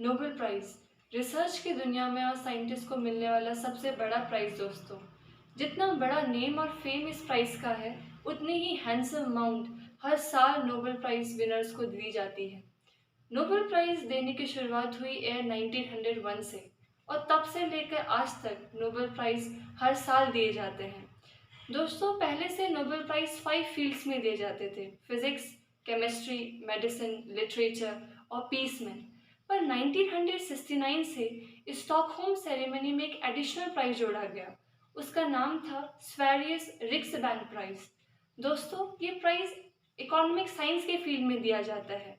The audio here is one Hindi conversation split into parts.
नोबेल प्राइज़ रिसर्च की दुनिया में और साइंटिस्ट को मिलने वाला सबसे बड़ा प्राइज़ दोस्तों। जितना बड़ा नेम और फेम इस प्राइज़ का है, उतनी ही हैंडसम अमाउंट हर साल नोबेल प्राइज़ विनर्स को दी जाती है। नोबेल प्राइज़ देने की शुरुआत हुई 1901 से और तब से लेकर आज तक नोबेल प्राइज़ हर साल दिए जाते हैं। दोस्तों, पहले से नोबेल प्राइज़ 5 फील्ड्स में दिए जाते थे: फिजिक्स, केमिस्ट्री, मेडिसिन, लिटरेचर और पीस में। पर 1969 से स्टॉकहोम सेरेमनी में एक एडिशनल प्राइज जोड़ा गया। उसका नाम था स्वेरियस रिक्सबैंक प्राइज। दोस्तों, ये प्राइज इकोनॉमिक साइंस के फील्ड में दिया जाता है।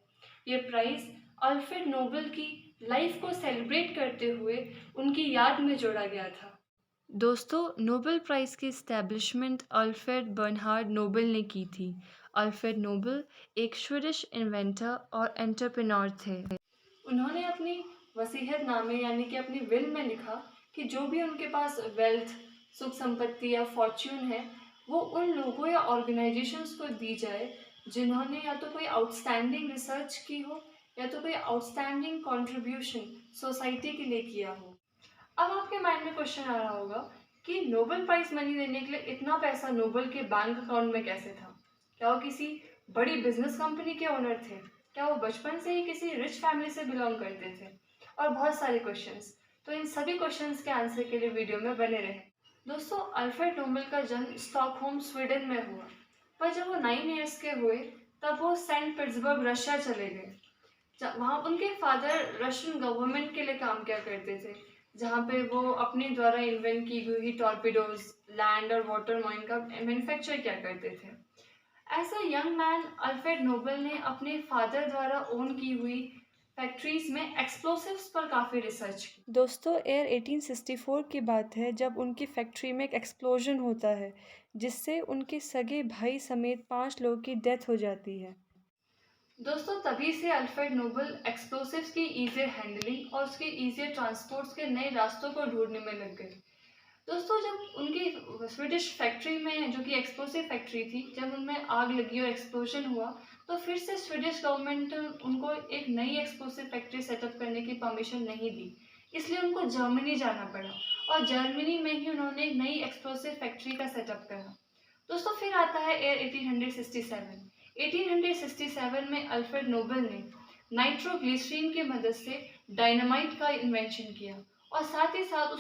ये प्राइज अल्फ्रेड नोबेल की लाइफ को सेलिब्रेट करते हुए उनकी याद में जोड़ा गया था। दोस्तों, नोबेल प्राइज़ की इस्टेब्लिशमेंट अल्फ्रेड बर्नहार्ड नोबेल ने की थी। अल्फ्रेड नोबेल एक स्वीडिश इन्वेंटर और एंटरप्रेन्योर थे। उन्होंने अपनी वसीयतनामे यानी कि अपनी विल में लिखा कि जो भी उनके पास वेल्थ, सुख संपत्ति या फॉर्च्यून है, वो उन लोगों या ऑर्गेनाइजेशंस को दी जाए जिन्होंने या तो कोई आउटस्टैंडिंग रिसर्च की हो या तो कोई आउटस्टैंडिंग कंट्रीब्यूशन सोसाइटी के लिए किया हो। अब आपके माइंड में क्वेश्चन आ रहा होगा कि नोबेल प्राइज मनी देने के लिए इतना पैसा नोबेल के बैंक अकाउंट में कैसे था? क्या वो किसी बड़ी बिजनेस कंपनी के ओनर थे? क्या वो बचपन से ही किसी रिच फैमिली से बिलोंग करते थे? और बहुत सारे क्वेश्चंस। तो इन सभी क्वेश्चंस के आंसर के लिए वीडियो में बने रहें। दोस्तों, अल्फ्रेड नोबेल का जन्म स्टॉकहोम स्वीडन में हुआ, पर जब वो 9 ईयर्स के हुए तब वो सेंट पीटर्सबर्ग रशिया चले गए। वहाँ उनके फादर रशियन गवर्नमेंट के लिए काम किया करते थे, जहाँ पे वो अपने द्वारा इन्वेंट की हुई टॉर्पीडोज, लैंड और वाटर माइन का मैन्युफैक्चर किया करते थे। As a young man, Alfred Nobel ने अपने फादर द्वारा ओन की हुई फैक्ट्रीज में एक्सप्लोसिव्स पर काफ़ी रिसर्च की। दोस्तों, एयर 1864 की बात है जब उनकी फैक्ट्री में एक एक्सप्लोजन होता है, जिससे उनके सगे भाई समेत 5 लोगों की डेथ हो जाती है। दोस्तों, तभी से अल्फ्रेड नोबेल एक्सप्लोसिव्स की ईजियर हैंडलिंग और उसके ईजियर ट्रांसपोर्ट्स के नए रास्तों को ढूंढने में लग गए। दोस्तों, जब उनकी स्वीडिश फैक्ट्री में, जो कि एक्सप्लोसिव फैक्ट्री थी, जब उनमें आग लगी और एक्सप्लोजन हुआ, तो फिर से स्वीडिश गवर्नमेंट उनको एक नई एक्सप्लोसिव फैक्ट्री सेटअप करने की परमिशन नहीं दी। इसलिए उनको जर्मनी जाना पड़ा और जर्मनी में ही उन्होंने एक नई एक्सप्लोसिव फैक्ट्री का सेटअप करा। दोस्तों, फिर आता है एयर 1867। 1867 में अल्फ्रेड नोबेल ने नाइट्रोग्लिसरीन की मदद से डायनामाइट का इन्वेंशन किया और साथ ही साथ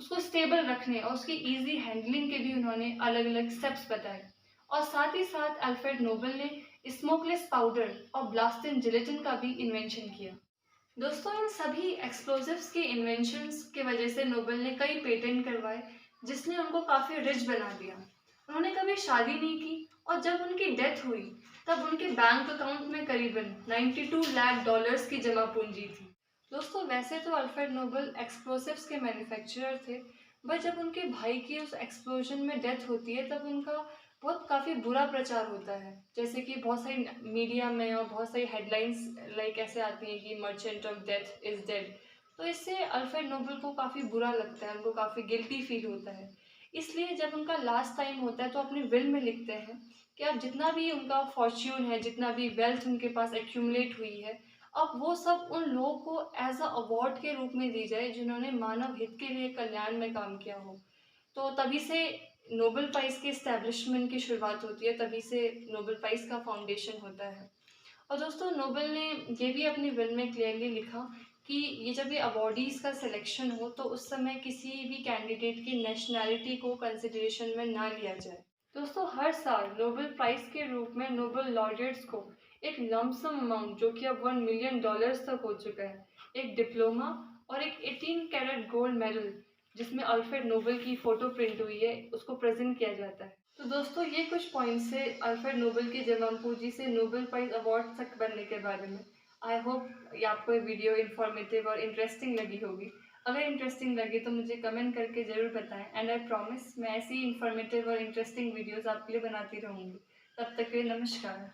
उसको स्टेबल रखने और उसकी इजी हैंडलिंग के भी उन्होंने अलग अलग स्टेप्स बताए। और साथ ही साथ अल्फ्रेड नोबेल ने स्मोकलेस पाउडर और ब्लास्टिन जिलेटिन का भी इन्वेंशन किया। दोस्तों, इन सभी एक्सप्लोजिव्स के इन्वेंशंस की वजह से नोबेल ने कई पेटेंट करवाए, जिसने उनको काफ़ी रिच बना दिया। उन्होंने कभी शादी नहीं की और जब उनकी डेथ हुई तब उनके बैंक अकाउंट में करीबन 92 लाख डॉलर्स की जमा पूंजी थी। दोस्तों, वैसे तो अल्फ्रेड नोबेल एक्सप्लोसिव्स के मैन्युफैक्चरर थे, बट जब उनके भाई की उस एक्सप्लोजन में डेथ होती है तब उनका बहुत काफ़ी बुरा प्रचार होता है। जैसे कि बहुत सारी मीडिया में और बहुत सारी हेडलाइंस लाइक ऐसे आती हैं कि merchant of death is dead. तो इससे अल्फ्रेड नोबेल को काफ़ी बुरा लगता है, उनको काफ़ी गिल्टी फील होता है। इसलिए जब उनका लास्ट टाइम होता है तो अपने विल में लिखते हैं कि अब जितना भी उनका फॉर्च्यून है, जितना भी वेल्थ उनके पास एक्यूमुलेट हुई है, अब वो सब उन लोगों को एज अ अवार्ड के रूप में दी जाए जिन्होंने मानव हित के लिए कल्याण में काम किया हो। तो तभी से नोबेल प्राइज़ की इस्टेब्लिशमेंट की शुरुआत होती है, तभी से नोबेल प्राइज़ का फाउंडेशन होता है। और दोस्तों, नोबेल ने ये भी अपनी विल में क्लियरली लिखा कि ये जब ये अवॉर्डीज़ का सिलेक्शन हो तो उस समय किसी भी कैंडिडेट की नेशनैलिटी को कंसिडरेशन में ना लिया जाए। दोस्तों, हर साल नोबेल प्राइज़ के रूप में नोबेल लॉरिएट्स को एक लमसम अमाउंट, जो कि अब $1 मिलियन तक हो चुका है, एक डिप्लोमा और एक 18 कैरेट गोल्ड मेडल जिसमें अल्फ्रेड नोबेल की फ़ोटो प्रिंट हुई है, उसको प्रेज़ेंट किया जाता है। तो दोस्तों, ये कुछ पॉइंट्स है अल्फ्रेड नोबेल की जमा पूंजी से नोबेल प्राइज़ अवार्ड तक बनने के बारे में। आई होप ये आपको ये वीडियो इन्फॉर्मेटिव और इंटरेस्टिंग लगी होगी। अगर इंटरेस्टिंग लगी तो मुझे कमेंट करके ज़रूर बताएं, एंड आई प्रॉमिस मैं ऐसी इन्फॉर्मेटिव और इंटरेस्टिंग वीडियोज़ आपके लिए बनाती रहूँगी। तब तक के लिए नमस्कार।